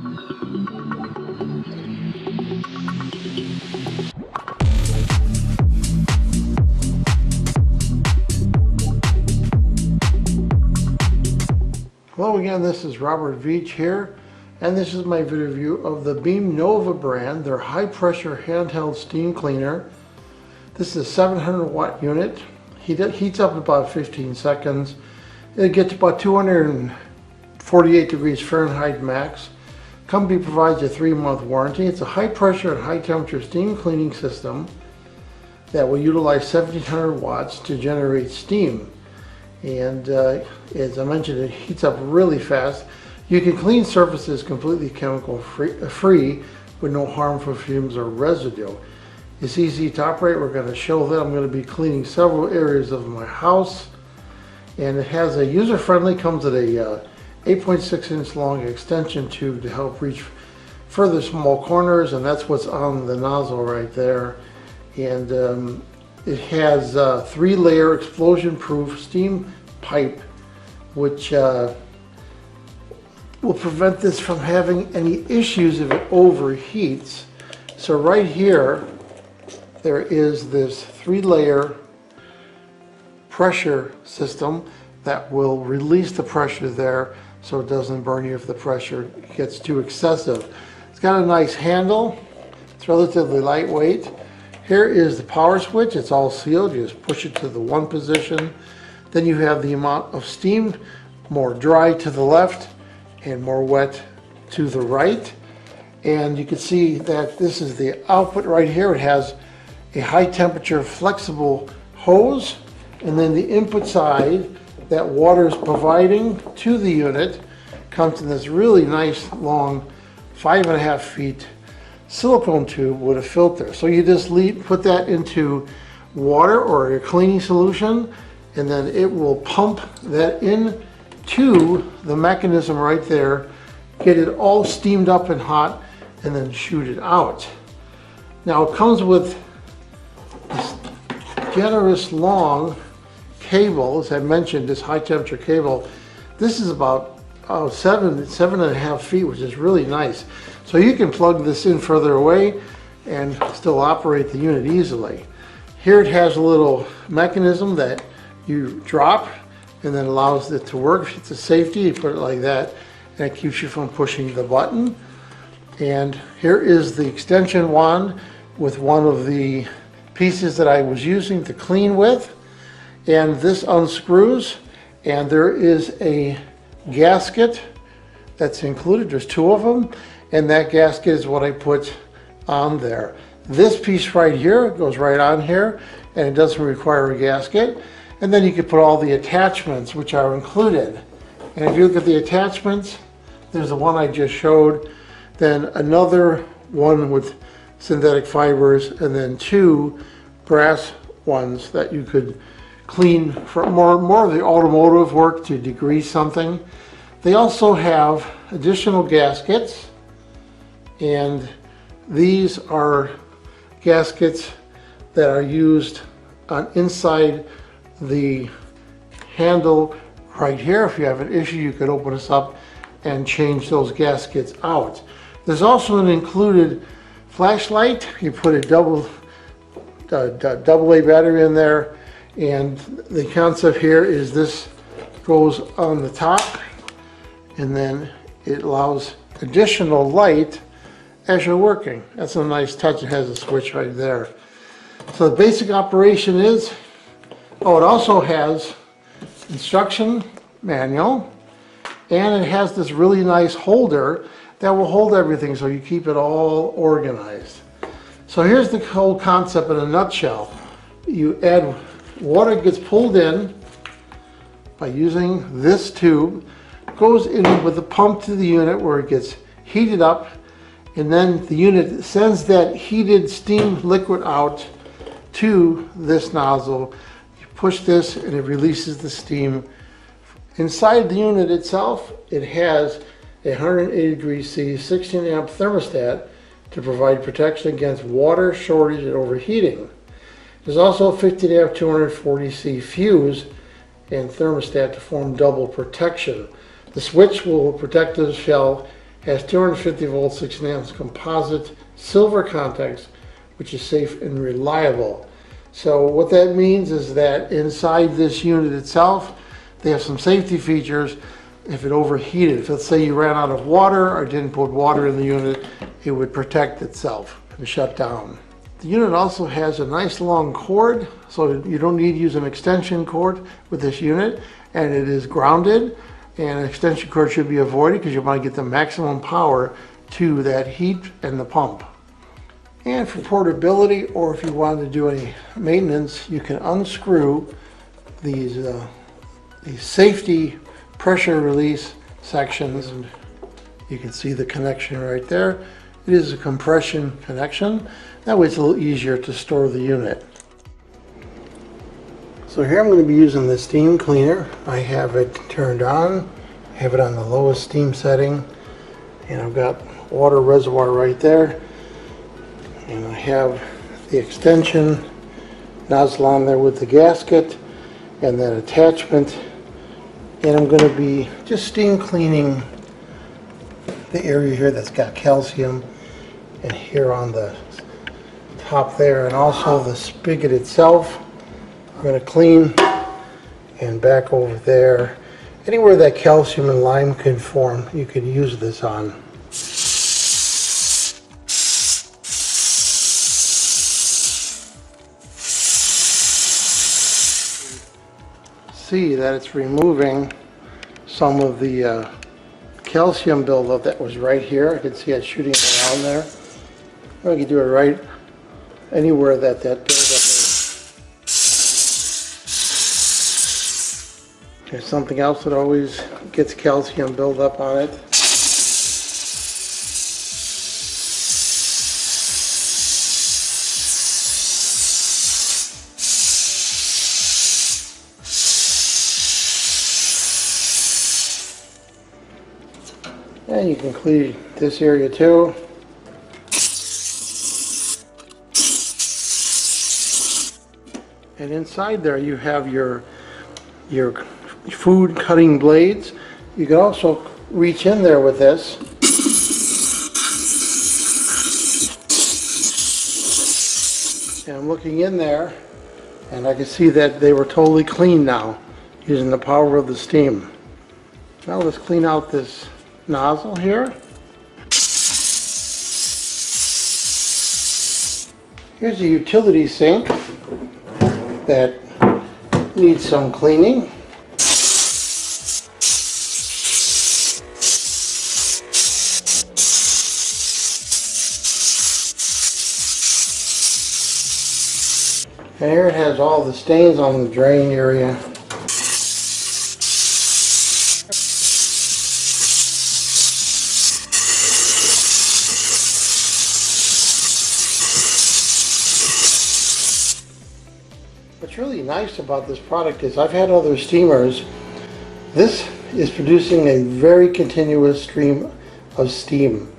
Hello again, this is Robert Veach here, and this is my video review of the BEAMNOVA brand, their high pressure handheld steam cleaner. This is a 700 watt unit. Heats up in about 15 seconds. It gets about 248 degrees Fahrenheit max. Company provides a 3-month warranty. It's a high pressure and high temperature steam cleaning system that will utilize 1700 watts to generate steam. And as I mentioned, it heats up really fast. You can clean surfaces completely chemical free with no harmful fumes or residue. It's easy to operate. We're going to show that. I'm going to be cleaning several areas of my house. And it has a user-friendly, comes with a 8.6 inch long extension tube to help reach further small corners, and that's what's on the nozzle right there. And it has a 3-layer explosion-proof steam pipe, which will prevent this from having any issues if it overheats. So right here, there is this 3-layer pressure system that will release the pressure there so it doesn't burn you if the pressure gets too excessive. It's got a nice handle. It's relatively lightweight. Here is the power switch. It's all sealed. You just push it to the 1 position. Then you have the amount of steam, more dry to the left and more wet to the right. And you can see that this is the output right here. It has a high temperature flexible hose, and then the input side that water is providing to the unit comes in this really nice long 5.5 feet silicone tube with a filter. So you just put that into water or a cleaning solution, and then it will pump that in to the mechanism right there, get it all steamed up and hot, and then shoot it out. Now it comes with this generous long cable, as I mentioned, this high temperature cable. This is about 7.5 feet, which is really nice. So you can plug this in further away and still operate the unit easily. Here it has a little mechanism that you drop and then allows it to work. It's a safety, you put it like that, and it keeps you from pushing the button. And here is the extension wand with one of the pieces that I was using to clean with. And this unscrews, and there is a gasket that's included. There's 2 of them, and that gasket is what I put on there. This piece right here goes right on here, and it doesn't require a gasket. And then you can put all the attachments which are included. And if you look at the attachments, there's the one I just showed, then another one with synthetic fibers, and then 2 brass ones that you could clean for more of the automotive work to degrease something. They also have additional gaskets, and these are gaskets that are used on inside the handle right here. If you have an issue, you could open this up and change those gaskets out. There's also an included flashlight. You put a double A battery in there, and the concept here is this goes on the top, and then it allows additional light as you're working. That's a nice touch. It has a switch right there. So the basic operation is, it also has instruction manual, and it has this really nice holder that will hold everything so you keep it all organized. So here's the whole concept in a nutshell. You add water, gets pulled in by using this tube, goes in with the pump to the unit where it gets heated up, and then the unit sends that heated steam liquid out to this nozzle. You push this and it releases the steam. Inside the unit itself, it has a 180 degrees C 16 amp thermostat to provide protection against water shortage and overheating. There's also a 15 amp 240 C fuse and thermostat to form double protection. The switch will protect the shell Has 250 volts, 16 amps composite silver contacts, which is safe and reliable. So what that means is that inside this unit itself, they have some safety features. If it overheated, if let's say you ran out of water or didn't put water in the unit, it would protect itself and shut down. The unit also has a nice long cord, so you don't need to use an extension cord with this unit, and it is grounded, and an extension cord should be avoided because you want to get the maximum power to that heat and the pump. And for portability, or if you wanted to do any maintenance, you can unscrew these safety pressure release sections. And you can see the connection right there. It is a compression connection. That way it's a little easier to store the unit. So here I'm going to be using the steam cleaner. I have it turned on. I have it on the lowest steam setting. And I've got water reservoir right there. And I have the extension nozzle on there with the gasket and that attachment. And I'm going to be just steam cleaning the area here that's got calcium, and here on the top there, and also the spigot itself. I'm going to clean, and back over there. Anywhere that calcium and lime can form, you can use this on. See that it's removing some of the calcium buildup that was right here. I can see it shooting around there. I can do it right anywhere that buildup is. There's something else that always gets calcium buildup on it. And you can clean this area too. And inside there you have your food cutting blades. You can also reach in there with this. And I'm looking in there and I can see that they were totally clean now using the power of the steam. Now let's clean out this nozzle here. Here's a utility sink that needs some cleaning. And here it has all the stains on the drain area. What's really nice about this product is I've had other steamers. This is producing a very continuous stream of steam,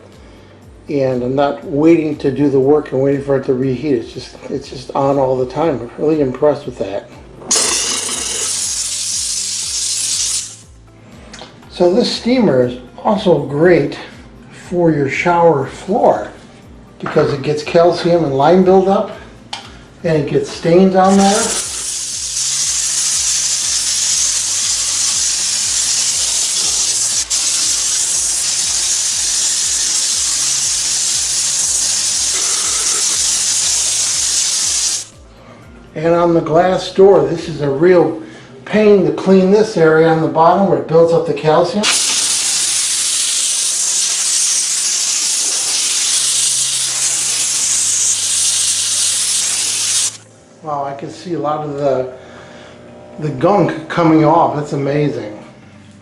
and I'm not waiting to do the work and waiting for it to reheat. It's just on all the time. I'm really impressed with that. So this steamer is also great for your shower floor because it gets calcium and lime buildup, and it gets stains on there. And on the glass door, this is a real pain to clean this area on the bottom where it builds up the calcium. Wow, I can see a lot of the gunk coming off. That's amazing.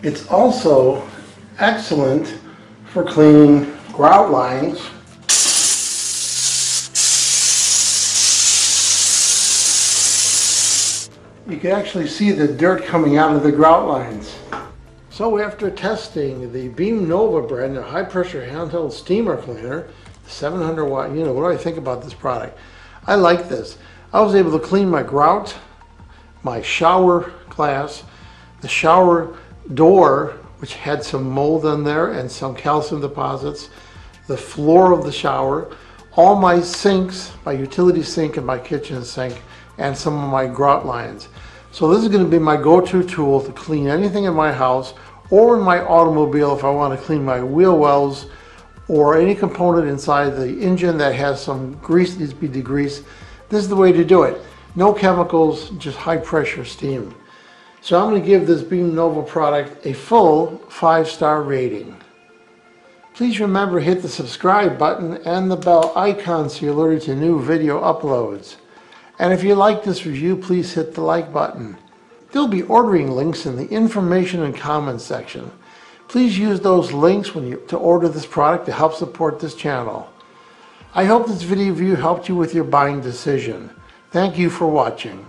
It's also excellent for cleaning grout lines. You can actually see the dirt coming out of the grout lines. So after testing the BEAMNOVA brand, a high pressure handheld steamer cleaner, 700 watt unit, what do I think about this product? I like this. I was able to clean my grout, my shower glass, the shower door which had some mold in there and some calcium deposits, the floor of the shower, all my sinks, my utility sink and my kitchen sink, and some of my grout lines. So this is going to be my go-to tool to clean anything in my house or in my automobile if I want to clean my wheel wells or any component inside the engine that has some grease needs to be degreased. This is the way to do it. No chemicals, just high pressure steam. So I'm going to give this BEAMNOVA product a full 5-star rating. Please remember to hit the subscribe button and the bell icon so you're alerted to new video uploads. And if you like this review, please hit the like button. There'll be ordering links in the information and comments section. Please use those links to order this product to help support this channel. I hope this video review helped you with your buying decision. Thank you for watching.